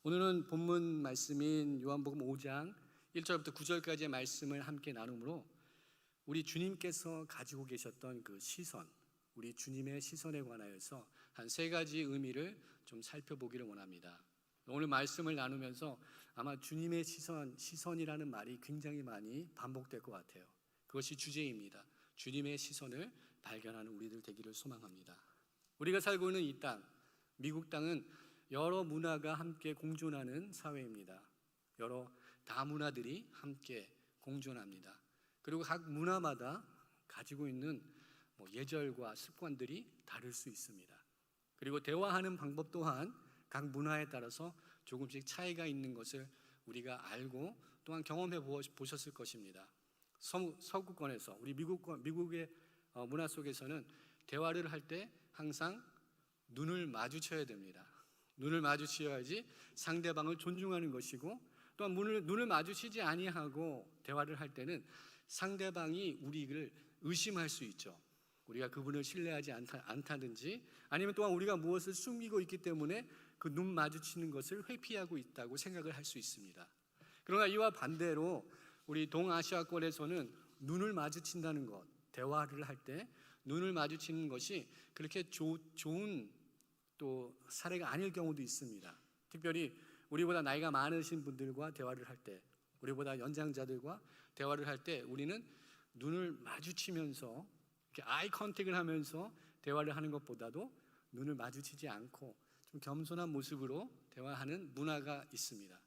오늘은 본문 말씀인 요한복음 5장 1절부터 9절까지의 말씀을 함께 나누므로 우리 주님께서 가지고 계셨던 그 시선, 우리 주님의 시선에 관하여서 한 세 가지 의미를 좀 살펴보기를 원합니다. 오늘 말씀을 나누면서 아마 주님의 시선이라는 말이 굉장히 많이 반복될 것 같아요. 그것이 주제입니다. 주님의 시선을 발견하는 우리들 되기를 소망합니다. 우리가 살고 있는 이 땅, 미국 땅은 여러 문화가 함께 공존하는 사회입니다. 여러 다문화들이 함께 공존합니다. 그리고 각 문화마다 가지고 있는 예절과 습관들이 다를 수 있습니다. 그리고 대화하는 방법 또한 각 문화에 따라서 조금씩 차이가 있는 것을 우리가 알고 또한 경험해 보셨을 것입니다. 서구권에서 우리 미국의 문화 속에서는 대화를 할 때 항상 눈을 마주쳐야 됩니다. 눈을 마주쳐야지 상대방을 존중하는 것이고, 또한 눈을 마주치지 아니하고 대화를 할 때는 상대방이 우리를 의심할 수 있죠. 우리가 그분을 신뢰하지 않다든지, 아니면 또한 우리가 무엇을 숨기고 있기 때문에 그 눈 마주치는 것을 회피하고 있다고 생각을 할 수 있습니다. 그러나 이와 반대로 우리 동아시아권에서는 눈을 마주친다는 것, 대화를 할 때 눈을 마주치는 것이 그렇게 좋은 또 사례가 아닐 경우도 있습니다. 특별히 우리보다 나이가 많으신 분들과 대화를 할 때, 우리보다 연장자들과 대화를 할 때 우리는 눈을 마주치면서 이렇게 아이 컨택을 하면서 대화를 하는 것보다도 눈을 마주치지 않고 좀 겸손한 모습으로 대화하는 문화가 있습니다.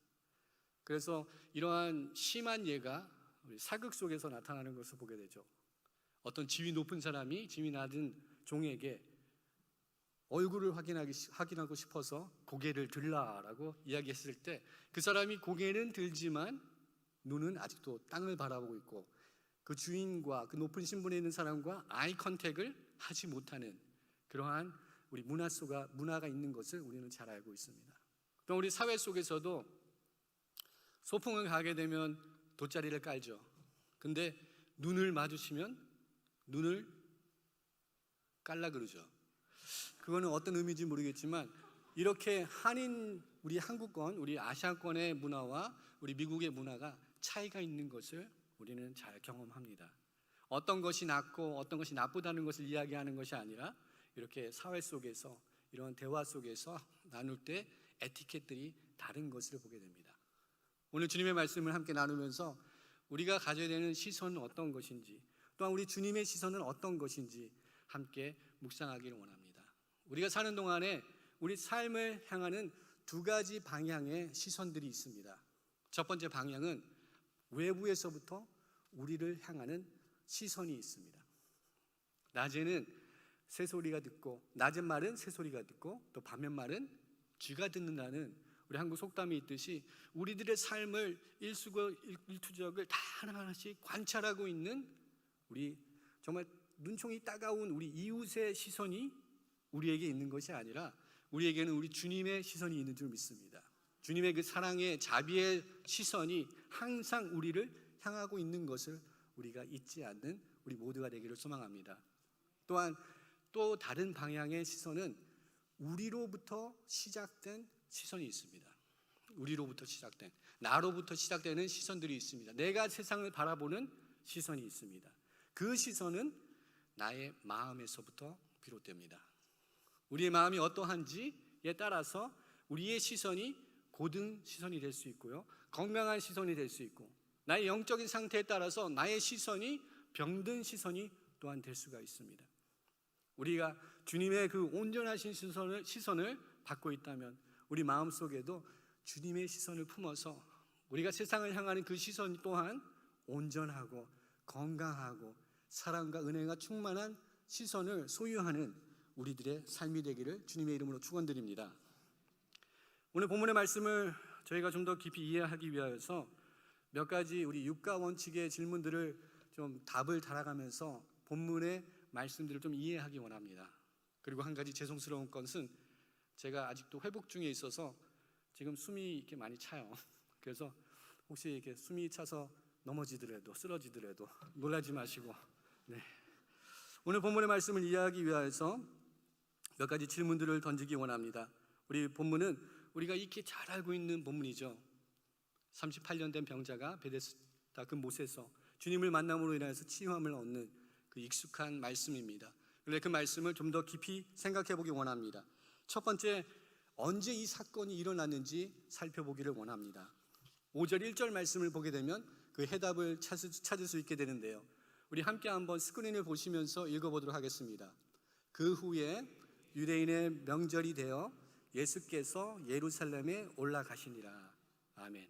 그래서 이러한 심한 예가 우리 사극 속에서 나타나는 것을 보게 되죠. 어떤 지위 높은 사람이 지위 낮은 종에게 얼굴을 확인하고 싶어서 고개를 들라라고 이야기했을 때 그 사람이 고개는 들지만 눈은 아직도 땅을 바라보고 있고 그 주인과 그 높은 신분에 있는 사람과 아이 컨택을 하지 못하는 그러한 우리 문화가 있는 것을 우리는 잘 알고 있습니다. 또 우리 사회 속에서도 소풍을 가게 되면 돗자리를 깔죠. 근데 눈을 마주치면 눈을 깔라 그러죠. 그거는 어떤 의미인지 모르겠지만 이렇게 우리 한국권, 우리 아시아권의 문화와 우리 미국의 문화가 차이가 있는 것을 우리는 잘 경험합니다. 어떤 것이 낫고 어떤 것이 나쁘다는 것을 이야기하는 것이 아니라 이렇게 사회 속에서 이런 대화 속에서 나눌 때 에티켓들이 다른 것을 보게 됩니다. 오늘 주님의 말씀을 함께 나누면서 우리가 가져야 되는 시선은 어떤 것인지, 또한 우리 주님의 시선은 어떤 것인지 함께 묵상하기를 원합니다. 우리가 사는 동안에 우리 삶을 향하는 두 가지 방향의 시선들이 있습니다. 첫 번째 방향은 외부에서부터 우리를 향하는 시선이 있습니다. 낮에는 새소리가 듣고, 낮은 말은 새소리가 듣고 또 밤의 말은 쥐가 듣는다는 우리 한국 속담이 있듯이 우리들의 삶을 일투적을 다 하나하나씩 관찰하고 있는 우리 정말 눈총이 따가운 우리 이웃의 시선이 우리에게 있는 것이 아니라 우리에게는 우리 주님의 시선이 있는 줄 믿습니다. 주님의 그 사랑의 자비의 시선이 항상 우리를 향하고 있는 것을 우리가 잊지 않는 우리 모두가 되기를 소망합니다. 또한 또 다른 방향의 시선은 우리로부터 시작된 시선이 있습니다. 우리로부터 시작된, 나로부터 시작되는 시선들이 있습니다. 내가 세상을 바라보는 시선이 있습니다. 그 시선은 나의 마음에서부터 비롯됩니다. 우리의 마음이 어떠한지에 따라서 우리의 시선이 고든 시선이 될 수 있고요, 건강한 시선이 될 수 있고, 나의 영적인 상태에 따라서 나의 시선이 병든 시선이 또한 될 수가 있습니다. 우리가 주님의 그 온전하신 시선을 받고 있다면 우리 마음속에도 주님의 시선을 품어서 우리가 세상을 향하는 그 시선 또한 온전하고 건강하고 사랑과 은혜가 충만한 시선을 소유하는 우리들의 삶이 되기를 주님의 이름으로 축원드립니다. 오늘 본문의 말씀을 저희가 좀 더 깊이 이해하기 위하여서 몇 가지 우리 육가 원칙의 질문들을 좀 답을 달아가면서 본문의 말씀들을 좀 이해하기 원합니다. 그리고 한 가지 죄송스러운 것은 제가 아직도 회복 중에 있어서 지금 숨이 이렇게 많이 차요. 그래서 혹시 이렇게 숨이 차서 넘어지더라도 쓰러지더라도 놀라지 마시고, 네. 오늘 본문의 말씀을 이해하기 위하여서 몇 가지 질문들을 던지기 원합니다. 우리 본문은 우리가 익히 잘 알고 있는 본문이죠. 38년 된 병자가 베데스다 그 못에서 주님을 만남으로 인해서 치유함을 얻는 그 익숙한 말씀입니다. 그런데 그 말씀을 좀 더 깊이 생각해 보기 원합니다. 첫 번째, 언제 이 사건이 일어났는지 살펴보기를 원합니다. 5절 1절 말씀을 보게 되면 그 해답을 찾을 수 있게 되는데요. 우리 함께 한번 스크린을 보시면서 읽어보도록 하겠습니다. 그 후에 유대인의 명절이 되어 예수께서 예루살렘에 올라가시니라. 아멘.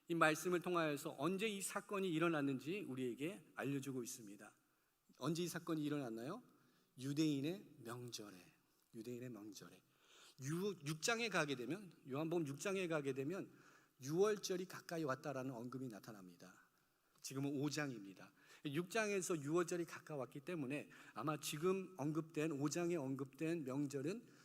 이 말씀을 통하여서 언제 이 사건이 일어났는지 우리에게 알려주고 있습니다. 언제 이 사건이 일어났나요? 유대인의 명절에. 6장에 가게 되면, 요한복음 6장에 가게 되면 6월절이 가까이 왔다라는 언급이 나타납니다. 지금은 5장입니다. 6장에서 6월절이 가까웠기 때문에 아마 지금 언급된 5장에 언급된 명절은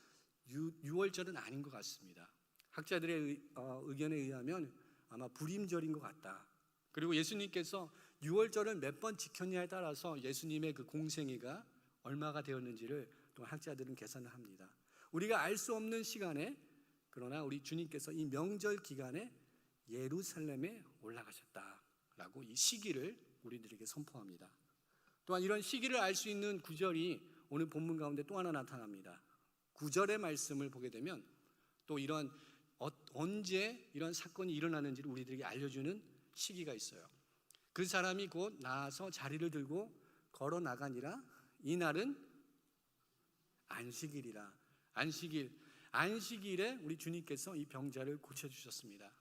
6월절은 아닌 것 같습니다. 학자들의 의견에 의하면 아마 불임절인 것 같다. 그리고 예수님께서 6월절을 몇 번 지켰냐에 따라서 예수님의 그 공생애가 얼마가 되었는지를 또 학자들은 계산을 합니다. 우리가 알 수 없는 시간에, 그러나 우리 주님께서 이 명절 기간에 예루살렘에 올라가셨다라고 이 시기를 우리들에게 선포합니다. 또한 이런 시기를 알 수 있는 구절이 오늘 본문 가운데 또 하나 나타납니다. 9절의 말씀을 보게 되면 또 이런 언제 이런 사건이 일어나는지를 우리들에게 알려주는 시기가 있어요. 그 사람이 곧 나아서 자리를 들고 걸어 나가니라. 이날은 안식일이라. 안식일에 우리 주님께서 이 병자를 고쳐주셨습니다.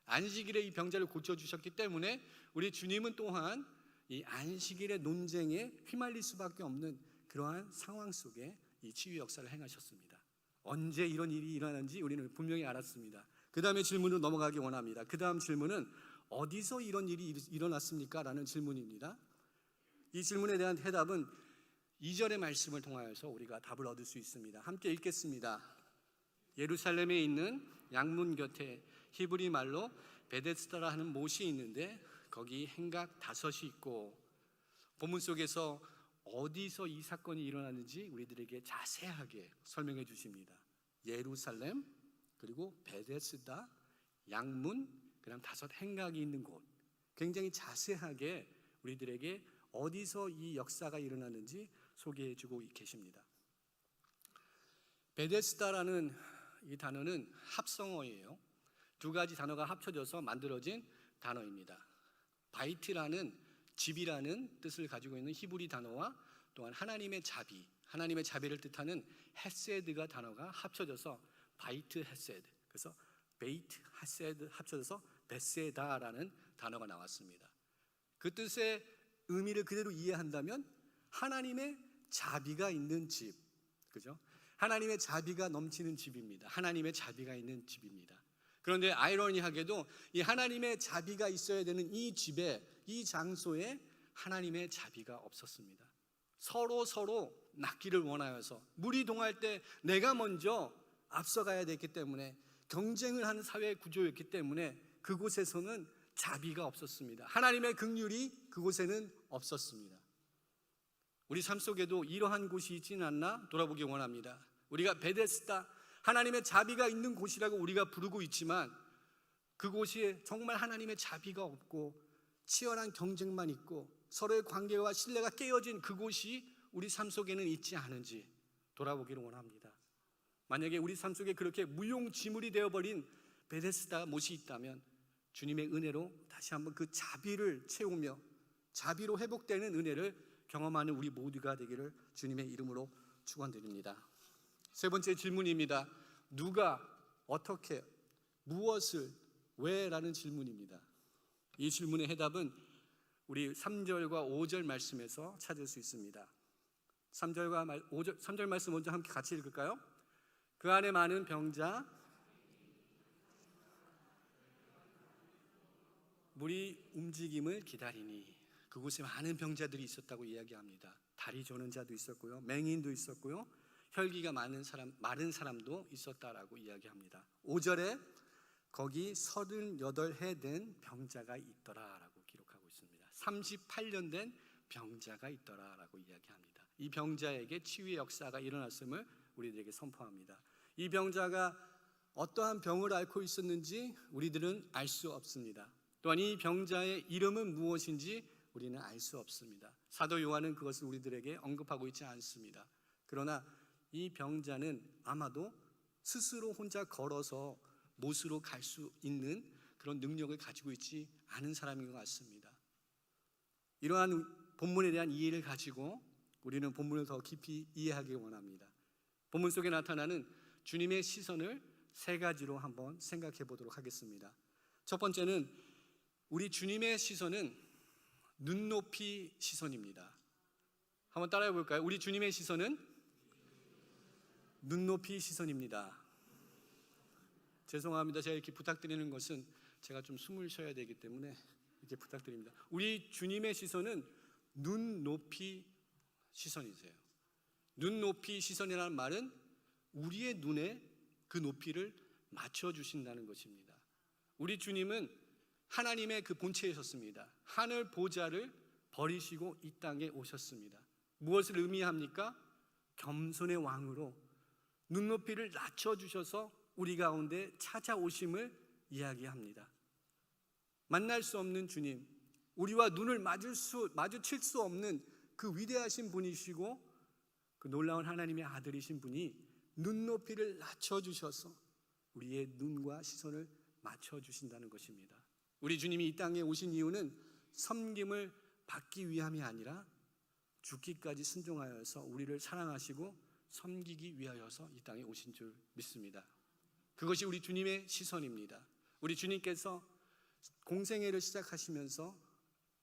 안식일에 이 병자를 고쳐주셨기 때문에 우리 주님은 또한 이 안식일의 논쟁에 휘말릴 수밖에 없는 그러한 상황 속에 이 치유 역사를 행하셨습니다. 언제 이런 일이 일어났는지 우리는 분명히 알았습니다. 그 다음에 질문으로 넘어가기 원합니다. 그 다음 질문은 어디서 이런 일이 일어났습니까? 라는 질문입니다. 이 질문에 대한 해답은 2절의 말씀을 통하여서 우리가 답을 얻을 수 있습니다. 함께 읽겠습니다. 예루살렘에 있는 양문 곁에 히브리 말로 베데스다라 하는 못이 있는데 거기 행각 5이 있고, 본문 속에서 어디서 이 사건이 일어났는지 우리들에게 자세하게 설명해 주십니다. 예루살렘, 그리고 베데스다, 양문, 그다음 5 행각이 있는 곳, 굉장히 자세하게 우리들에게 어디서 이 역사가 일어났는지 소개해 주고 계십니다. 베데스다라는 이 단어는 합성어예요. 2가지 단어가 합쳐져서 만들어진 단어입니다. 바이트라는 집이라는 뜻을 가지고 있는 히브리 단어와 또한 하나님의 자비, 하나님의 자비를 뜻하는 헤세드가 단어가 합쳐져서 바이트 헤세드, 그래서 베이트 헤세드 합쳐져서 베세다라는 단어가 나왔습니다. 그 뜻의 의미를 그대로 이해한다면 하나님의 자비가 있는 집, 그죠? 하나님의 자비가 넘치는 집입니다. 하나님의 자비가 있는 집입니다. 그런데 아이러니하게도 이 하나님의 자비가 있어야 되는 이 집에, 이 장소에 하나님의 자비가 없었습니다. 서로 낫기를 원하여서 물이 동할 때 내가 먼저 앞서가야 됐기 때문에, 경쟁을 하는 사회 구조였기 때문에 그곳에서는 자비가 없었습니다. 하나님의 긍휼이 그곳에는 없었습니다. 우리 삶 속에도 이러한 곳이 있지는 않나 돌아보기 원합니다. 우리가 베데스다, 하나님의 자비가 있는 곳이라고 우리가 부르고 있지만 그곳이 정말 하나님의 자비가 없고 치열한 경쟁만 있고 서로의 관계와 신뢰가 깨어진 그곳이 우리 삶 속에는 있지 않은지 돌아보기를 원합니다. 만약에 우리 삶 속에 그렇게 무용지물이 되어버린 베데스다 못이 있다면 주님의 은혜로 다시 한번 그 자비를 채우며 자비로 회복되는 은혜를 경험하는 우리 모두가 되기를 주님의 이름으로 축원드립니다. 3번째 질문입니다. 누가, 어떻게, 무엇을, 왜? 라는 질문입니다. 이 질문의 해답은 우리 3절과 5절 말씀에서 찾을 수 있습니다. 3절 말씀 먼저 함께 같이 읽을까요? 그 안에 많은 병자, 물이 움직임을 기다리니. 그곳에 많은 병자들이 있었다고 이야기합니다. 다리 저는 자도 있었고요, 맹인도 있었고요, 혈기가 마른 사람도 있었다라고 이야기합니다. 5절에 거기 38해 된 병자가 있더라라고 기록하고 있습니다. 38년 된 병자가 있더라라고 이야기합니다. 이 병자에게 치유의 역사가 일어났음을 우리들에게 선포합니다. 이 병자가 어떠한 병을 앓고 있었는지 우리들은 알 수 없습니다. 또한 이 병자의 이름은 무엇인지 우리는 알 수 없습니다. 사도 요한은 그것을 우리들에게 언급하고 있지 않습니다. 그러나 이 병자는 아마도 스스로 혼자 걸어서 못으로 갈 수 있는 그런 능력을 가지고 있지 않은 사람인 것 같습니다. 이러한 본문에 대한 이해를 가지고 우리는 본문을 더 깊이 이해하기 원합니다. 본문 속에 나타나는 주님의 시선을 세 가지로 한번 생각해 보도록 하겠습니다. 첫 번째는 우리 주님의 시선은 눈높이 시선입니다. 한번 따라해 볼까요? 우리 주님의 시선은 눈높이 시선입니다. 죄송합니다. 제가 이렇게 부탁드리는 것은 제가 좀 숨을 쉬어야 되기 때문에 이렇게 부탁드립니다. 우리 주님의 시선은 눈높이 시선이세요. 눈높이 시선이라는 말은 우리의 눈에 그 높이를 맞춰주신다는 것입니다. 우리 주님은 하나님의 그 본체에 섰습니다. 하늘 보좌를 버리시고 이 땅에 오셨습니다. 무엇을 의미합니까? 겸손의 왕으로 눈높이를 낮춰주셔서 우리 가운데 찾아오심을 이야기합니다. 만날 수 없는 주님, 우리와 눈을 마주칠 수 없는 그 위대하신 분이시고 그 놀라운 하나님의 아들이신 분이 눈높이를 낮춰주셔서 우리의 눈과 시선을 맞춰주신다는 것입니다. 우리 주님이 이 땅에 오신 이유는 섬김을 받기 위함이 아니라 죽기까지 순종하여서 우리를 사랑하시고 섬기기 위하여서 이 땅에 오신 줄 믿습니다. 그것이 우리 주님의 시선입니다. 우리 주님께서 공생애를 시작하시면서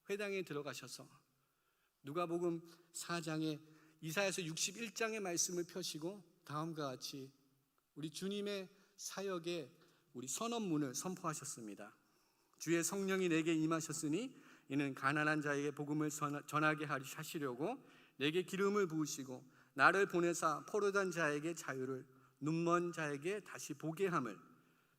회당에 들어가셔서 누가복음 4장에 이사야서 61장의 말씀을 펴시고 다음과 같이 우리 주님의 사역에 우리 선언문을 선포하셨습니다. 주의 성령이 내게 임하셨으니 이는 가난한 자에게 복음을 전하게 하시려고 내게 기름을 부으시고 나를 보내사 포로된 자에게 자유를 눈먼 자에게 다시 보게 함을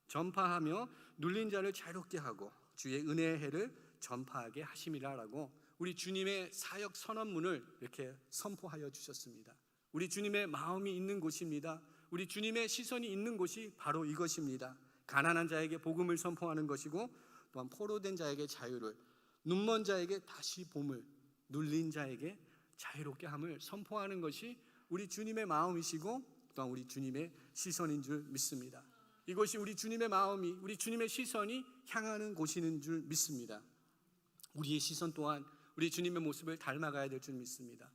전파하며 눌린 자를 자유롭게 하고 주의 은혜의 해를 전파하게 하심이라라고 우리 주님의 사역 선언문을 이렇게 선포하여 주셨습니다. 우리 주님의 마음이 있는 곳입니다. 우리 주님의 시선이 있는 곳이 바로 이것입니다. 가난한 자에게 복음을 선포하는 것이고 또한 포로된 자에게 자유를, 눈먼 자에게 다시 봄을, 눌린 자에게 자유롭게 함을 선포하는 것이 우리 주님의 마음이시고 또한 우리 주님의 시선인 줄 믿습니다. 이것이 우리 주님의 마음이, 우리 주님의 시선이 향하는 곳이는 줄 믿습니다. 우리의 시선 또한 우리 주님의 모습을 닮아가야 될 줄 믿습니다.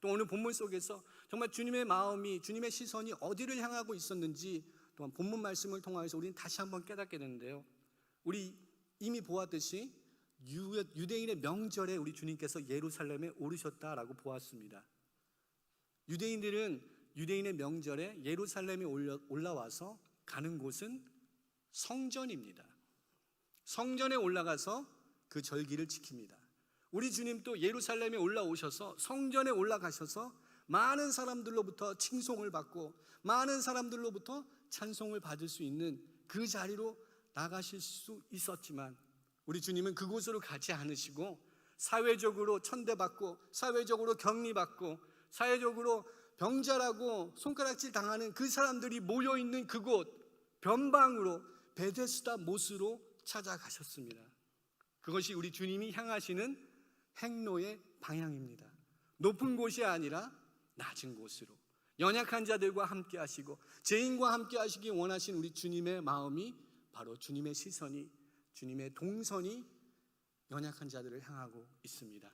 또 오늘 본문 속에서 정말 주님의 마음이, 주님의 시선이 어디를 향하고 있었는지 또한 본문 말씀을 통하여서 우리는 다시 한번 깨닫게 되는데요. 우리 이미 보았듯이 유대인의 명절에 우리 주님께서 예루살렘에 오르셨다라고 보았습니다. 유대인들은 유대인의 명절에 예루살렘에 올라와서 가는 곳은 성전입니다. 성전에 올라가서 그 절기를 지킵니다. 우리 주님도 예루살렘에 올라오셔서 성전에 올라가셔서 많은 사람들로부터 칭송을 받고 많은 사람들로부터 찬송을 받을 수 있는 그 자리로 나가실 수 있었지만 우리 주님은 그곳으로 가지 않으시고 사회적으로 천대받고 사회적으로 격리받고 사회적으로 병자라고 손가락질 당하는 그 사람들이 모여있는 그곳 변방으로 베데스다 못으로 찾아가셨습니다. 그것이 우리 주님이 향하시는 행로의 방향입니다. 높은 곳이 아니라 낮은 곳으로 연약한 자들과 함께 하시고 죄인과 함께 하시기 원하신 우리 주님의 마음이 바로 주님의 시선이, 주님의 동선이 연약한 자들을 향하고 있습니다.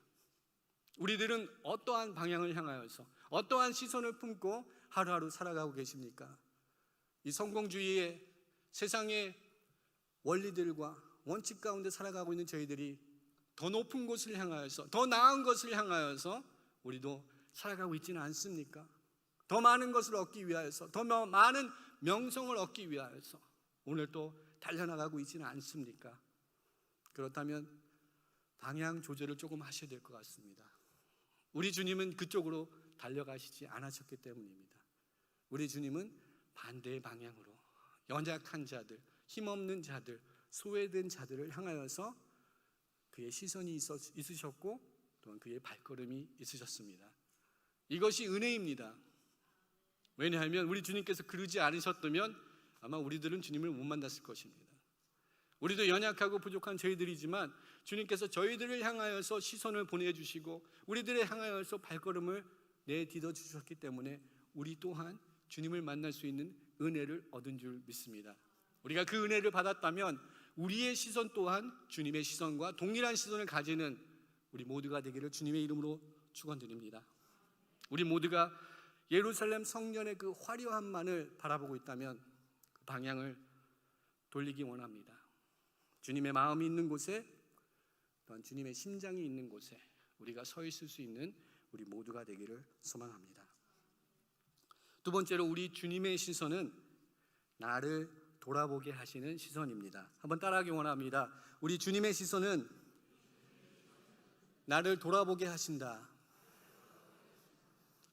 우리들은 어떠한 방향을 향하여서 어떠한 시선을 품고 하루하루 살아가고 계십니까? 이 성공주의의 세상의 원리들과 원칙 가운데 살아가고 있는 저희들이 더 높은 곳을 향하여서 더 나은 것을 향하여서 우리도 살아가고 있지는 않습니까? 더 많은 것을 얻기 위하여서 더 많은 명성을 얻기 위하여서 오늘 또 달려나가고 있지는 않습니까? 그렇다면 방향 조절을 조금 하셔야 될 것 같습니다. 우리 주님은 그쪽으로 달려가시지 않으셨기 때문입니다. 우리 주님은 반대의 방향으로 연약한 자들, 힘없는 자들, 소외된 자들을 향하여서 그의 시선이 있으셨고 또한 그의 발걸음이 있으셨습니다. 이것이 은혜입니다. 왜냐하면 우리 주님께서 그러지 않으셨다면 아마 우리들은 주님을 못 만났을 것입니다. 우리도 연약하고 부족한 저희들이지만 주님께서 저희들을 향하여서 시선을 보내주시고 우리들을 향하여서 발걸음을 내딛어 주셨기 때문에 우리 또한 주님을 만날 수 있는 은혜를 얻은 줄 믿습니다. 우리가 그 은혜를 받았다면 우리의 시선 또한 주님의 시선과 동일한 시선을 가지는 우리 모두가 되기를 주님의 이름으로 축원드립니다. 우리 모두가 예루살렘 성전의 그 화려함만을 바라보고 있다면 그 방향을 돌리기 원합니다. 주님의 마음이 있는 곳에 또한 주님의 심장이 있는 곳에 우리가 서 있을 수 있는 우리 모두가 되기를 소망합니다. 두 번째로 우리 주님의 시선은 나를 돌아보게 하시는 시선입니다. 한번 따라하기 원합니다. 우리 주님의 시선은 나를 돌아보게 하신다.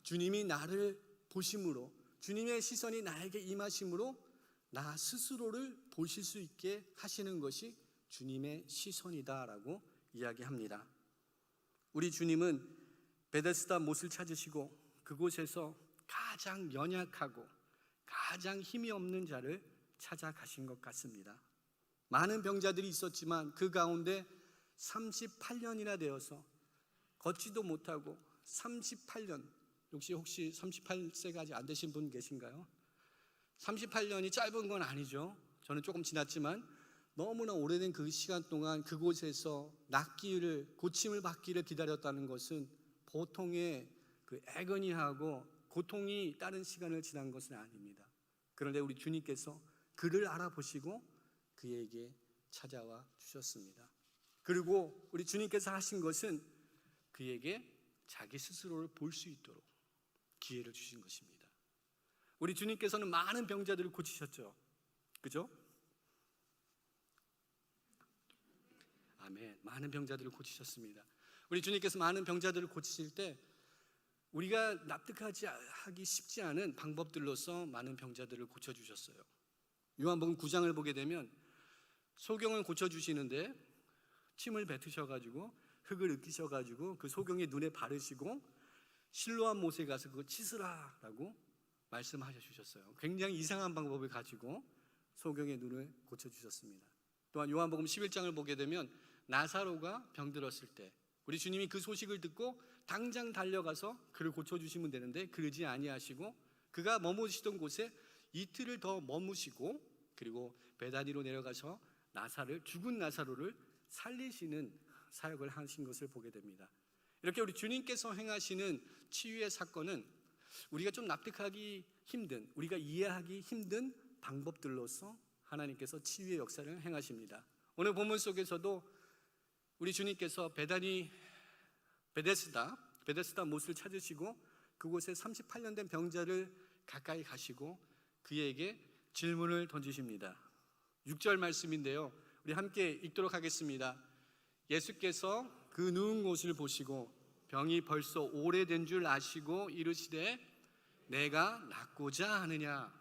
주님이 나를 보심으로, 주님의 시선이 나에게 임하심으로 나 스스로를 보실 수 있게 하시는 것이 주님의 시선이다라고 이야기합니다. 우리 주님은 베데스다 못을 찾으시고 그곳에서 가장 연약하고 가장 힘이 없는 자를 찾아가신 것 같습니다. 많은 병자들이 있었지만 그 가운데 38년이나 되어서 걷지도 못하고 38년, 혹시 38세가 아직 안 되신 분 계신가요? 38년이 짧은 건 아니죠. 저는 조금 지났지만 너무나 오래된 그 시간 동안 그곳에서 낫기를, 고침을 받기를 기다렸다는 것은 보통의 그 애거니하고 고통이 따른 시간을 지난 것은 아닙니다. 그런데 우리 주님께서 그를 알아보시고 그에게 찾아와 주셨습니다. 그리고 우리 주님께서 하신 것은 그에게 자기 스스로를 볼 수 있도록 기회를 주신 것입니다. 우리 주님께서는 많은 병자들을 고치셨죠. 그죠? 아멘. 많은 병자들을 고치셨습니다. 우리 주님께서 많은 병자들을 고치실 때 우리가 납득하기 쉽지 않은 방법들로서 많은 병자들을 고쳐주셨어요. 요한복음 9장을 보게 되면 소경을 고쳐주시는데 침을 뱉으셔가지고 흙을 으깨셔가지고 그 소경의 눈에 바르시고 실로암 못에 가서 그거 씻으라라고 말씀하셔 주셨어요. 굉장히 이상한 방법을 가지고 소경의 눈을 고쳐주셨습니다. 또한 요한복음 11장을 보게 되면 나사로가 병들었을 때 우리 주님이 그 소식을 듣고 당장 달려가서 그를 고쳐주시면 되는데 그러지 아니하시고 그가 머무시던 곳에 이틀을 더 머무시고 그리고 베다니로 내려가서 죽은 나사로를 살리시는 사역을 하신 것을 보게 됩니다. 이렇게 우리 주님께서 행하시는 치유의 사건은 우리가 좀 납득하기 힘든, 우리가 이해하기 힘든 방법들로서 하나님께서 치유의 역사를 행하십니다. 오늘 본문 속에서도 우리 주님께서 베데스다 못을 찾으시고 그곳에 38년 된 병자를 가까이 가시고 그에게 질문을 던지십니다. 6절 말씀인데요, 우리 함께 읽도록 하겠습니다. 예수께서 그 누운 곳을 보시고 병이 벌써 오래된 줄 아시고 이르시되 내가 낫고자 하느냐.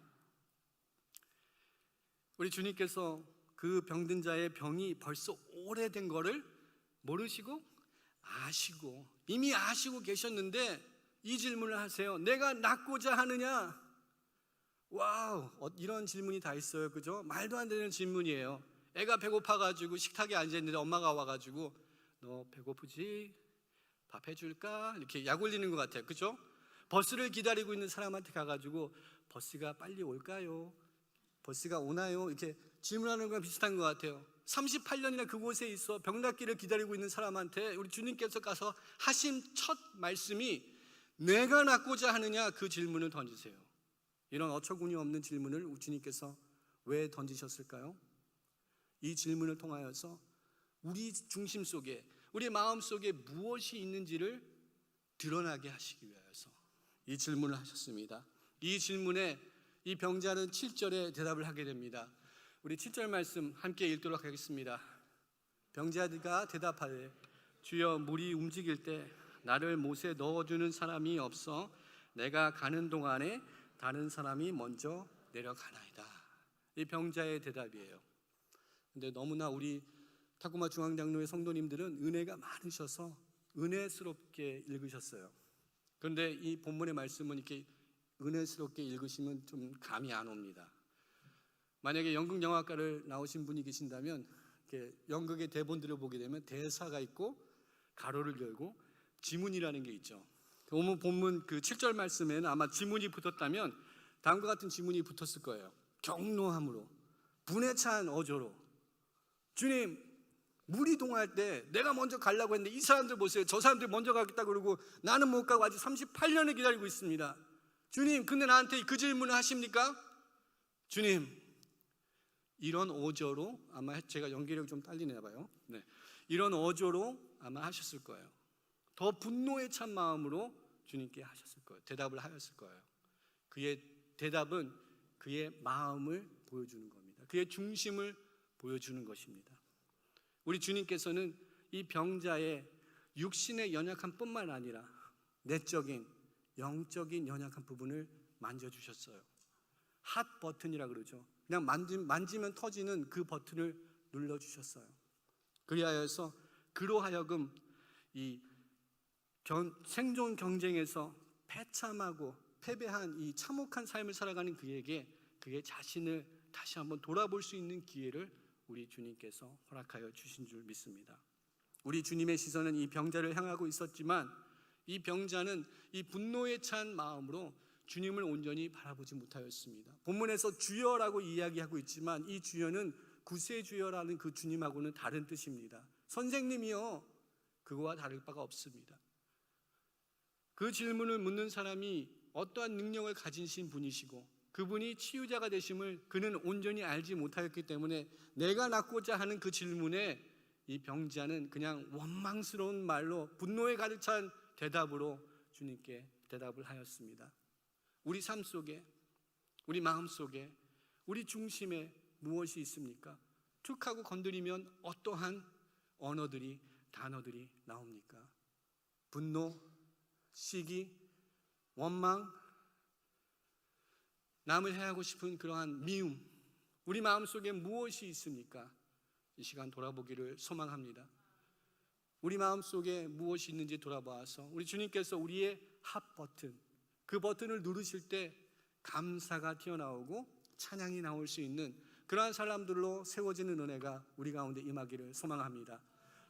우리 주님께서 그 병든 자의 병이 벌써 오래된 거를 모르시고 아시고 이미 아시고 계셨는데 이 질문을 하세요. 내가 낫고자 하느냐? 와우, 이런 질문이 다 있어요. 그죠? 말도 안 되는 질문이에요. 애가 배고파가지고 식탁에 앉아있는데 엄마가 와가지고 너 배고프지? 밥 해줄까? 이렇게 약 올리는 것 같아요. 그죠? 버스를 기다리고 있는 사람한테 가가지고 버스가 빨리 올까요? 버스가 오나요? 이렇게 질문하는 거랑 비슷한 것 같아요. 38년이나 그곳에 있어 병낫기를 기다리고 있는 사람한테 우리 주님께서 가서 하신 첫 말씀이 내가 낫고자 하느냐, 그 질문을 던지세요. 이런 어처구니 없는 질문을 우리 주님께서 왜 던지셨을까요? 이 질문을 통하여서 우리 중심 속에, 우리 마음 속에 무엇이 있는지를 드러나게 하시기 위하여서 이 질문을 하셨습니다. 이 질문에 이 병자는 7절에 대답을 하게 됩니다. 우리 7절 말씀 함께 읽도록 하겠습니다. 병자가 대답하되 주여, 물이 움직일 때 나를 못에 넣어주는 사람이 없어 내가 가는 동안에 다른 사람이 먼저 내려가나이다. 이 병자의 대답이에요. 근데 너무나 우리 타코마 중앙장로의 성도님들은 은혜가 많으셔서 은혜스럽게 읽으셨어요. 그런데 이 본문의 말씀은 이렇게 은혜스럽게 읽으시면 좀 감이 안 옵니다. 만약에 연극 영화과를 나오신 분이 계신다면 이렇게 연극의 대본들을 보게 되면 대사가 있고 가로를 열고 지문이라는 게 있죠. 오늘 본문 그 7절 말씀에는 아마 지문이 붙었다면 다음과 같은 지문이 붙었을 거예요. 경노함으로, 분에 찬 어조로, 주님, 물이 동할 때 내가 먼저 가려고 했는데 이 사람들 보세요. 저 사람들 먼저 가겠다 그러고 나는 못 가고 아직 38년을 기다리고 있습니다. 주님, 근데 나한테 그 질문을 하십니까? 주님, 이런 어조로, 아마 제가 연기력이 좀 딸리나 봐요. 네, 이런 어조로 아마 하셨을 거예요. 더 분노에 찬 마음으로 주님께 하셨을 거예요. 대답을 하였을 거예요. 그의 대답은 그의 마음을 보여주는 겁니다. 그의 중심을 보여주는 것입니다. 우리 주님께서는 이 병자의 육신의 연약함 뿐만 아니라 내적인, 영적인 연약한 부분을 만져주셨어요. 핫 버튼이라 그러죠. 그냥 만지면 터지는 그 버튼을 눌러주셨어요. 그리하여서 그로 하여금 이 생존 경쟁에서 패참하고 패배한 이 참혹한 삶을 살아가는 그에게 그의 자신을 다시 한번 돌아볼 수 있는 기회를 우리 주님께서 허락하여 주신 줄 믿습니다. 우리 주님의 시선은 이 병자를 향하고 있었지만 이 병자는 이 분노에 찬 마음으로 주님을 온전히 바라보지 못하였습니다. 본문에서 주여라고 이야기하고 있지만 이 주여는 구세주여라는 그 주님하고는 다른 뜻입니다. 선생님이요, 그거와 다를 바가 없습니다. 그 질문을 묻는 사람이 어떠한 능력을 가지신 분이시고 그분이 치유자가 되심을 그는 온전히 알지 못하였기 때문에 내가 낫고자 하는 그 질문에 이 병자는 그냥 원망스러운 말로 분노에 가득 찬 대답으로 주님께 대답을 하였습니다. 우리 삶 속에, 우리 마음 속에, 우리 중심에 무엇이 있습니까? 툭 하고 건드리면 어떠한 언어들이, 단어들이 나옵니까? 분노, 시기, 원망, 남을 해하고 싶은 그러한 미움, 우리 마음속에 무엇이 있습니까? 이 시간 돌아보기를 소망합니다. 우리 마음속에 무엇이 있는지 돌아봐서 우리 주님께서 우리의 핫 버튼, 그 버튼을 누르실 때 감사가 튀어나오고 찬양이 나올 수 있는 그러한 사람들로 세워지는 은혜가 우리 가운데 임하기를 소망합니다.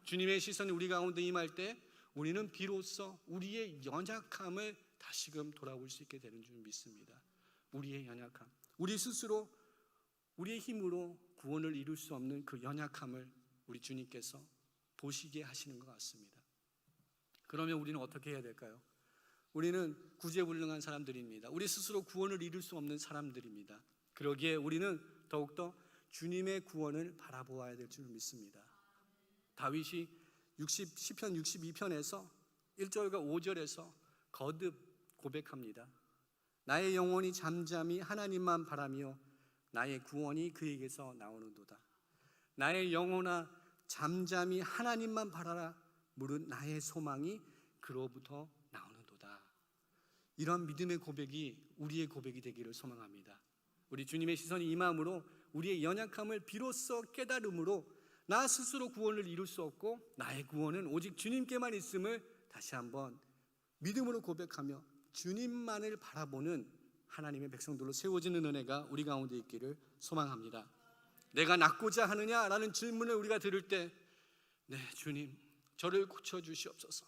주님의 시선이 우리 가운데 임할 때 우리는 비로소 우리의 연약함을 다시금 돌아볼 수 있게 되는 줄 믿습니다. 우리의 연약함, 우리 스스로 우리의 힘으로 구원을 이룰 수 없는 그 연약함을 우리 주님께서 보시게 하시는 것 같습니다. 그러면 우리는 어떻게 해야 될까요? 우리는 구제불능한 사람들입니다. 우리 스스로 구원을 이룰 수 없는 사람들입니다. 그러기에 우리는 더욱더 주님의 구원을 바라보아야 될 줄 믿습니다. 다윗이 시편 62편에서 1절과 5절에서 거듭 고백합니다. 나의 영혼이 잠잠히 하나님만 바라며 나의 구원이 그에게서 나오는도다. 나의 영혼아 잠잠히 하나님만 바라라. 무릇 나의 소망이 그로부터 나오는도다. 이런 믿음의 고백이 우리의 고백이 되기를 소망합니다. 우리 주님의 시선이 이 마음으로 우리의 연약함을 비로소 깨달음으로 나 스스로 구원을 이룰 수 없고 나의 구원은 오직 주님께만 있음을 다시 한번 믿음으로 고백하며 주님만을 바라보는 하나님의 백성들로 세워지는 은혜가 우리 가운데 있기를 소망합니다. 내가 낫고자 하느냐라는 질문을 우리가 들을 때 네, 주님, 저를 고쳐주시옵소서.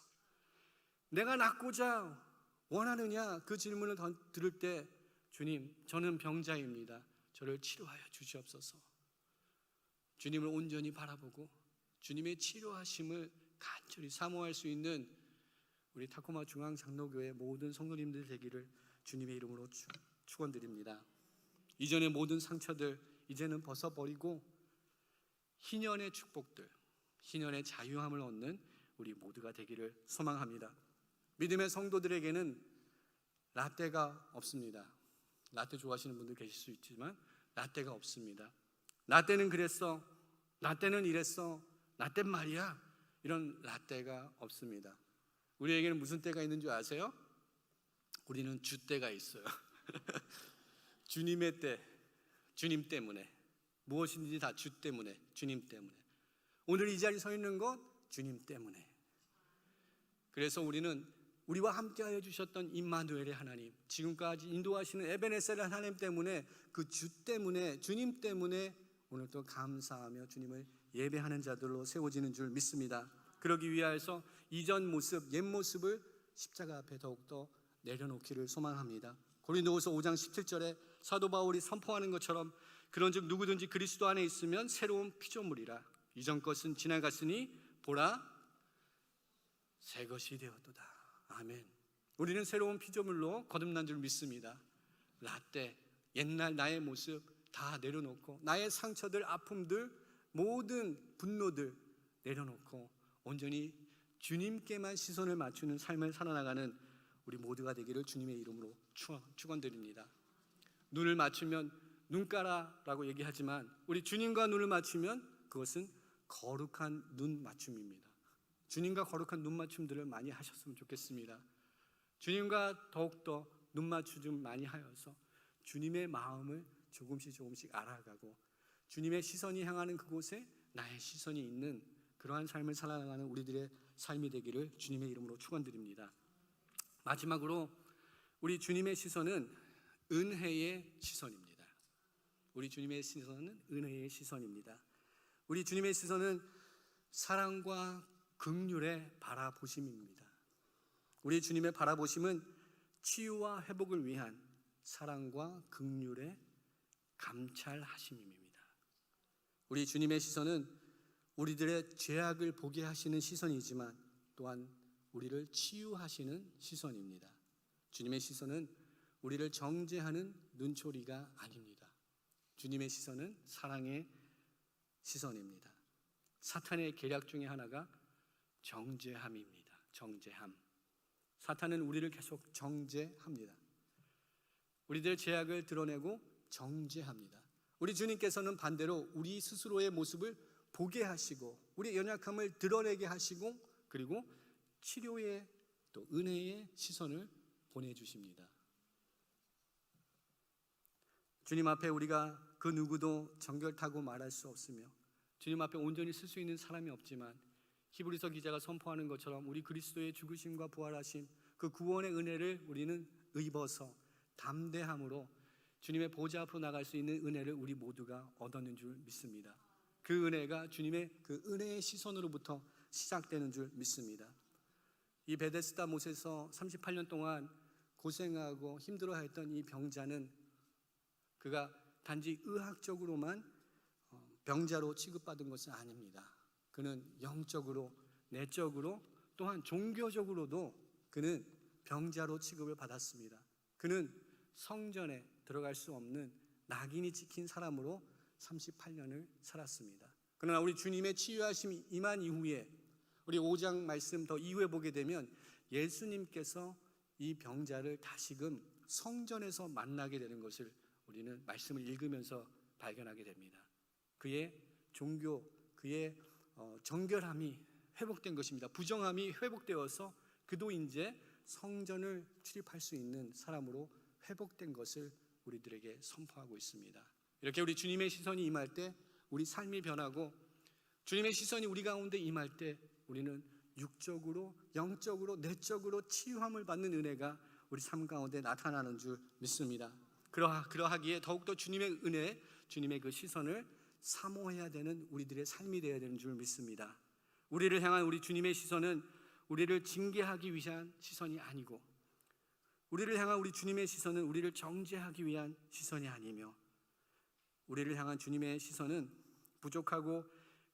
내가 낫고자 원하느냐 그 질문을 들을 때 주님, 저는 병자입니다. 저를 치료하여 주시옵소서. 주님을 온전히 바라보고 주님의 치료하심을 간절히 사모할 수 있는 우리 타코마 중앙장로교회 모든 성도님들 되기를 주님의 이름으로 축원드립니다. 이전의 모든 상처들 이제는 벗어버리고 희년의 축복들, 희년의 자유함을 얻는 우리 모두가 되기를 소망합니다. 믿음의 성도들에게는 라떼가 없습니다. 라떼 좋아하시는 분들 계실 수 있지만 라떼가 없습니다. 라떼는 그랬어, 라떼는 이랬어, 라떼 말이야, 이런 라떼가 없습니다. 우리에게는 무슨 때가 있는 줄 아세요? 우리는 주 때가 있어요. 주님의 때, 주님 때문에, 무엇인지 다 주 때문에, 주님 때문에. 오늘 이 자리에 서 있는 것 주님 때문에. 그래서 우리는 우리와 함께하여 주셨던 임마누엘의 하나님, 지금까지 인도하시는 에베네셀의 하나님 때문에, 그 주 때문에, 주님 때문에 오늘도 감사하며 주님을 예배하는 자들로 세워지는 줄 믿습니다. 그러기 위하여서 이전 모습, 옛 모습을 십자가 앞에 더욱더 내려놓기를 소망합니다. 고린도후서 5장 17절에 사도 바울이 선포하는 것처럼 그런즉 누구든지 그리스도 안에 있으면 새로운 피조물이라. 이전 것은 지나갔으니 보라 새 것이 되었도다. 아멘. 우리는 새로운 피조물로 거듭난 줄 믿습니다. 라떼, 옛날 나의 모습 다 내려놓고, 나의 상처들, 아픔들, 모든 분노들 내려놓고 온전히 주님께만 시선을 맞추는 삶을 살아나가는 우리 모두가 되기를 주님의 이름으로 축원드립니다. 눈을 맞추면 눈가라라고 얘기하지만 우리 주님과 눈을 맞추면 그것은 거룩한 눈 맞춤입니다. 주님과 거룩한 눈 맞춤들을 많이 하셨으면 좋겠습니다. 주님과 더욱더 눈 맞춤 좀 많이 하여서 주님의 마음을 조금씩 알아가고 주님의 시선이 향하는 그곳에 나의 시선이 있는 그러한 삶을 살아가는 우리들의 삶이 되기를 주님의 이름으로 축원드립니다. 마지막으로 우리 주님의 시선은 은혜의 시선입니다. 우리 주님의 시선은 은혜의 시선입니다. 우리 주님의 시선은 사랑과 긍휼의 바라보심입니다. 우리 주님의 바라보심은 치유와 회복을 위한 사랑과 긍휼의 감찰하심입니다. 우리 주님의 시선은 우리들의 죄악을 보게 하시는 시선이지만 또한 우리를 치유하시는 시선입니다. 주님의 시선은 우리를 정죄하는 눈초리가 아닙니다. 주님의 시선은 사랑의 시선입니다. 사탄의 계략 중에 하나가 정죄함입니다. 정죄함. 사탄은 우리를 계속 정죄합니다. 우리들의 죄악을 드러내고 정죄합니다. 우리 주님께서는 반대로 우리 스스로의 모습을 보게 하시고 우리의 연약함을 드러내게 하시고 그리고 치료의 또 은혜의 시선을 보내주십니다. 주님 앞에 우리가 그 누구도 정결타고 말할 수 없으며 주님 앞에 온전히 쓸 수 있는 사람이 없지만 히브리서 기자가 선포하는 것처럼 우리 그리스도의 죽으심과 부활하심 그 구원의 은혜를 우리는 입어서 담대함으로 주님의 보좌 앞으로 나갈 수 있는 은혜를 우리 모두가 얻었는 줄 믿습니다. 그 은혜가 주님의 그 은혜의 시선으로부터 시작되는 줄 믿습니다. 이 베데스다 못에서 38년 동안 고생하고 힘들어했던 이 병자는 그가 단지 의학적으로만 병자로 취급받은 것은 아닙니다. 그는 영적으로, 내적으로 또한 종교적으로도 그는 병자로 취급을 받았습니다. 그는 성전에 들어갈 수 없는 낙인이 찍힌 사람으로 38년을 살았습니다. 그러나 우리 주님의 치유하심이 임한 이후에 우리 5장 말씀 더 이후에 보게 되면 예수님께서 이 병자를 다시금 성전에서 만나게 되는 것을 우리는 말씀을 읽으면서 발견하게 됩니다. 그의 종교, 그의 정결함이 회복된 것입니다. 부정함이 회복되어서 그도 이제 성전을 출입할 수 있는 사람으로 회복된 것을 우리들에게 선포하고 있습니다. 이렇게 우리 주님의 시선이 임할 때 우리 삶이 변하고 주님의 시선이 우리 가운데 임할 때 우리는 육적으로, 영적으로, 내적으로 치유함을 받는 은혜가 우리 삶 가운데 나타나는 줄 믿습니다. 그러하기에 더욱더 주님의 은혜, 주님의 그 시선을 사모해야 되는 우리들의 삶이 되어야 되는 줄 믿습니다. 우리를 향한 우리 주님의 시선은 우리를 징계하기 위한 시선이 아니고 우리를 향한 우리 주님의 시선은 우리를 정죄하기 위한 시선이 아니며 우리를 향한 주님의 시선은 부족하고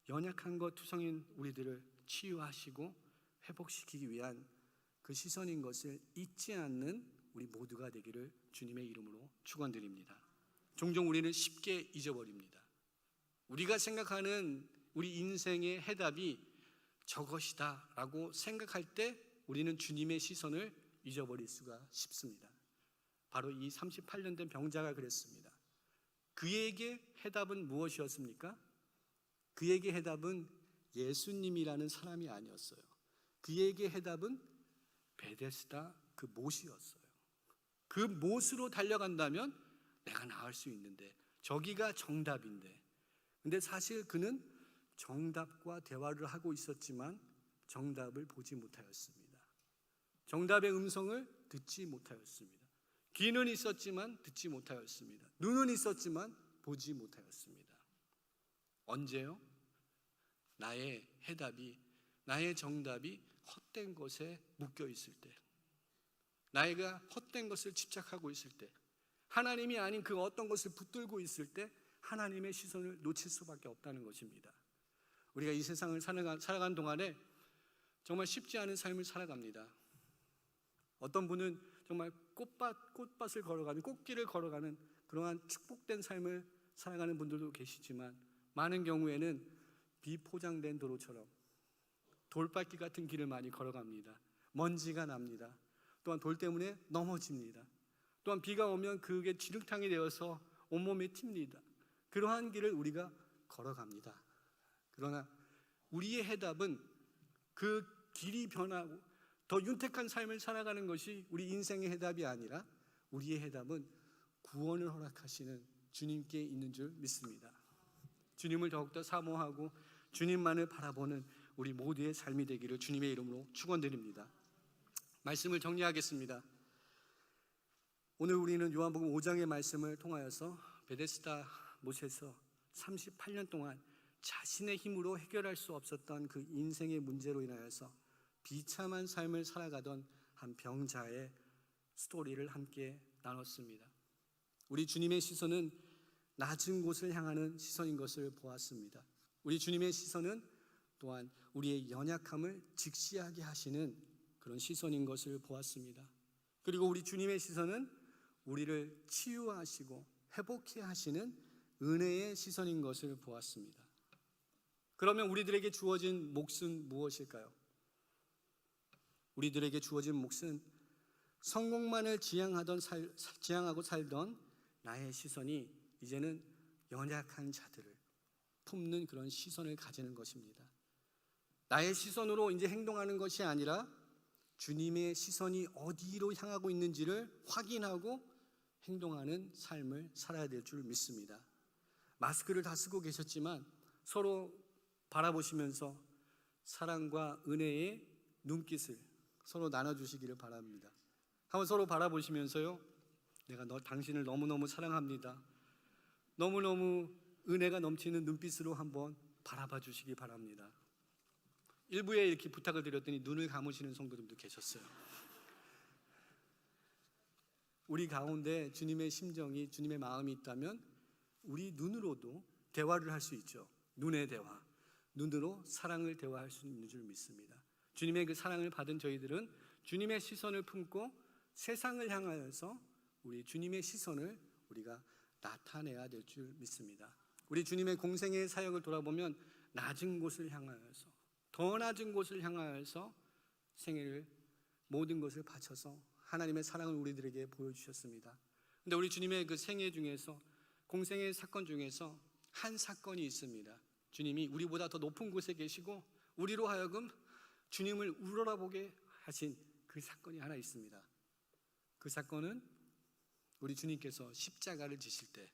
연약한 것 투성인 우리들을 치유하시고 회복시키기 위한 그 시선인 것을 잊지 않는 우리 모두가 되기를 주님의 이름으로 축원드립니다. 종종 우리는 쉽게 잊어버립니다. 우리가 생각하는 우리 인생의 해답이 저것이다 라고 생각할 때 우리는 주님의 시선을 잊어버릴 수가 쉽습니다. 바로 이 38년 된 병자가 그랬습니다. 그에게 해답은 무엇이었습니까? 그에게 해답은 예수님이라는 사람이 아니었어요. 그에게 해답은 베데스다 그 못이었어요. 그 못으로 달려간다면 내가 나을 수 있는데 저기가 정답인데, 근데 사실 그는 정답과 대화를 하고 있었지만 정답을 보지 못하였습니다. 정답의 음성을 듣지 못하였습니다. 귀는 있었지만 듣지 못하였습니다. 눈은 있었지만 보지 못하였습니다. 언제요? 나의 해답이, 나의 정답이 헛된 것에 묶여 있을 때, 나이가 헛된 것을 집착하고 있을 때, 하나님이 아닌 그 어떤 것을 붙들고 있을 때 하나님의 시선을 놓칠 수밖에 없다는 것입니다. 우리가 이 세상을 살아간 동안에 정말 쉽지 않은 삶을 살아갑니다. 어떤 분은 정말 꽃밭을 걸어가는, 꽃길을 걸어가는 그러한 축복된 삶을 살아가는 분들도 계시지만, 많은 경우에는 비포장된 도로처럼 돌밟기 같은 길을 많이 걸어갑니다. 먼지가 납니다. 또한 돌 때문에 넘어집니다. 또한 비가 오면 그게 진흙탕이 되어서 온몸에 튑니다. 그러한 길을 우리가 걸어갑니다. 그러나 우리의 해답은 그 길이 변하고 더 윤택한 삶을 살아가는 것이 우리 인생의 해답이 아니라, 우리의 해답은 구원을 허락하시는 주님께 있는 줄 믿습니다. 주님을 더욱더 사모하고 주님만을 바라보는 우리 모두의 삶이 되기를 주님의 이름으로 축원드립니다. 말씀을 정리하겠습니다. 오늘 우리는 요한복음 5장의 말씀을 통하여서 베데스다 못에서 38년 동안 자신의 힘으로 해결할 수 없었던 그 인생의 문제로 인하여서 비참한 삶을 살아가던 한 병자의 스토리를 함께 나눴습니다. 우리 주님의 시선은 낮은 곳을 향하는 시선인 것을 보았습니다. 우리 주님의 시선은 또한 우리의 연약함을 직시하게 하시는 그런 시선인 것을 보았습니다. 그리고 우리 주님의 시선은 우리를 치유하시고 회복해 하시는 은혜의 시선인 것을 보았습니다. 그러면 우리들에게 주어진 몫은 무엇일까요? 우리들에게 주어진 몫은 성공만을 지향하고 살던 나의 시선이 이제는 연약한 자들을 품는 그런 시선을 가지는 것입니다. 나의 시선으로 이제 행동하는 것이 아니라 주님의 시선이 어디로 향하고 있는지를 확인하고 행동하는 삶을 살아야 될 줄 믿습니다. 마스크를 다 쓰고 계셨지만 서로 바라보시면서 사랑과 은혜의 눈깃을 서로 나눠주시기를 바랍니다. 한번 서로 바라보시면서요, 내가 당신을 너무너무 사랑합니다, 너무너무 은혜가 넘치는 눈빛으로 한번 바라봐 주시기 바랍니다. 일부에 이렇게 부탁을 드렸더니 눈을 감으시는 성도님도 계셨어요. 우리 가운데 주님의 심정이, 주님의 마음이 있다면 우리 눈으로도 대화를 할 수 있죠. 눈의 대화, 눈으로 사랑을 대화할 수 있는 줄 믿습니다. 주님의 그 사랑을 받은 저희들은 주님의 시선을 품고 세상을 향하여서 우리 주님의 시선을 우리가 나타내야 될 줄 믿습니다. 우리 주님의 공생의 사역을 돌아보면 낮은 곳을 향하여서, 더 낮은 곳을 향하여서 생애를, 모든 것을 바쳐서 하나님의 사랑을 우리들에게 보여주셨습니다. 그런데 우리 주님의 그 생애 중에서, 공생의 사건 중에서 한 사건이 있습니다. 주님이 우리보다 더 높은 곳에 계시고 우리로 하여금 주님을 우러러보게 하신 그 사건이 하나 있습니다. 그 사건은 우리 주님께서 십자가를 지실 때,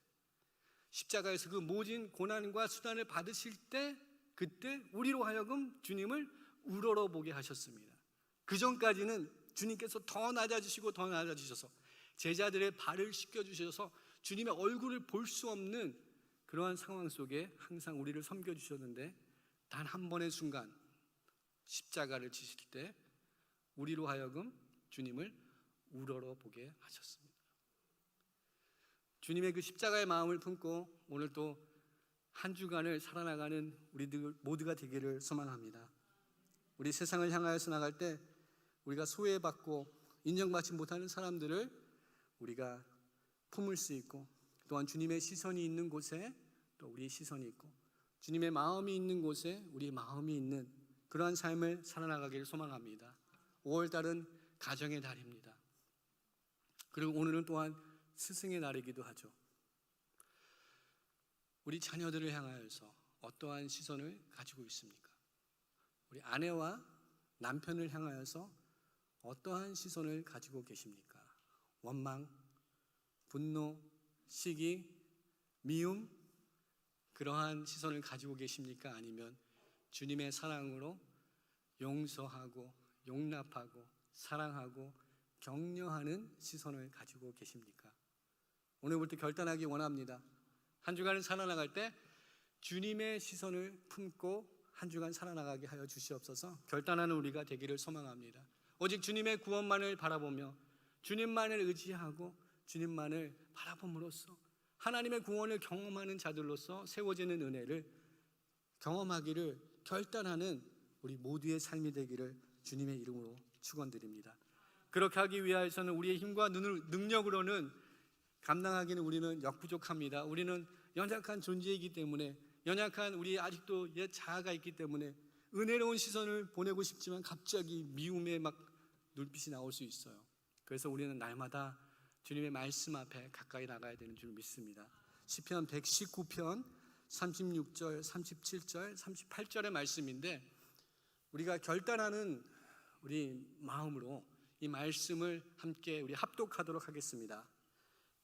십자가에서 그 모진 고난과 수단을 받으실 때, 그때 우리로 하여금 주님을 우러러보게 하셨습니다. 그 전까지는 주님께서 더 낮아지시고 더 낮아지셔서 제자들의 발을 씻겨주셔서 주님의 얼굴을 볼 수 없는 그러한 상황 속에 항상 우리를 섬겨주셨는데, 단 한 번의 순간 십자가를 지실 때 우리로 하여금 주님을 우러러보게 하셨습니다. 주님의 그 십자가의 마음을 품고 오늘 또 한 주간을 살아나가는 우리들 모두가 되기를 소망합니다. 우리 세상을 향하여서 나갈 때 우리가 소외받고 인정받지 못하는 사람들을 우리가 품을 수 있고, 또한 주님의 시선이 있는 곳에 또 우리의 시선이 있고, 주님의 마음이 있는 곳에 우리의 마음이 있는 그러한 삶을 살아나가기를 소망합니다. 5월달은 가정의 달입니다. 그리고 오늘은 또한 스승의 날이기도 하죠. 우리 자녀들을 향하여서 어떠한 시선을 가지고 있습니까? 우리 아내와 남편을 향하여서 어떠한 시선을 가지고 계십니까? 원망, 분노, 시기, 미움, 그러한 시선을 가지고 계십니까? 아니면 주님의 사랑으로 용서하고 용납하고 사랑하고 격려하는 시선을 가지고 계십니까? 오늘부터 결단하기 원합니다. 한 주간을 살아나갈 때 주님의 시선을 품고 한 주간 살아나가게 하여 주시옵소서. 결단하는 우리가 되기를 소망합니다. 오직 주님의 구원만을 바라보며 주님만을 의지하고 주님만을 바라봄으로써 하나님의 구원을 경험하는 자들로서 세워지는 은혜를 경험하기를 결단하는 우리 모두의 삶이 되기를 주님의 이름으로 축원드립니다. 그렇게 하기 위하여서는 우리의 힘과 능력으로는 감당하기는 우리는 역부족합니다. 우리는 연약한 존재이기 때문에, 연약한 우리 아직도 옛 자아가 있기 때문에 은혜로운 시선을 보내고 싶지만 갑자기 미움의 막 눈빛이 나올 수 있어요. 그래서 우리는 날마다 주님의 말씀 앞에 가까이 나가야 되는 줄 믿습니다. 시편 119편 36절, 37절, 38절의 말씀인데, 우리가 결단하는 우리 마음으로 이 말씀을 함께 우리 합독하도록 하겠습니다.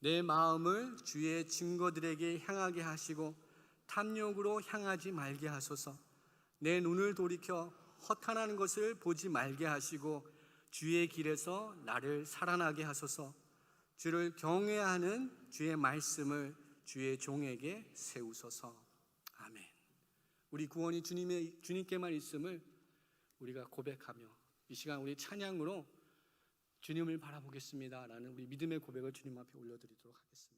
내 마음을 주의 증거들에게 향하게 하시고 탐욕으로 향하지 말게 하소서. 내 눈을 돌이켜 허탄한 것을 보지 말게 하시고 주의 길에서 나를 살아나게 하소서. 주를 경외하는 주의 말씀을 주의 종에게 세우소서. 아멘. 우리 구원이 주님께만 있음을 우리가 고백하며 이 시간 우리 찬양으로 주님을 바라보겠습니다 라는 우리 믿음의 고백을 주님 앞에 올려드리도록 하겠습니다.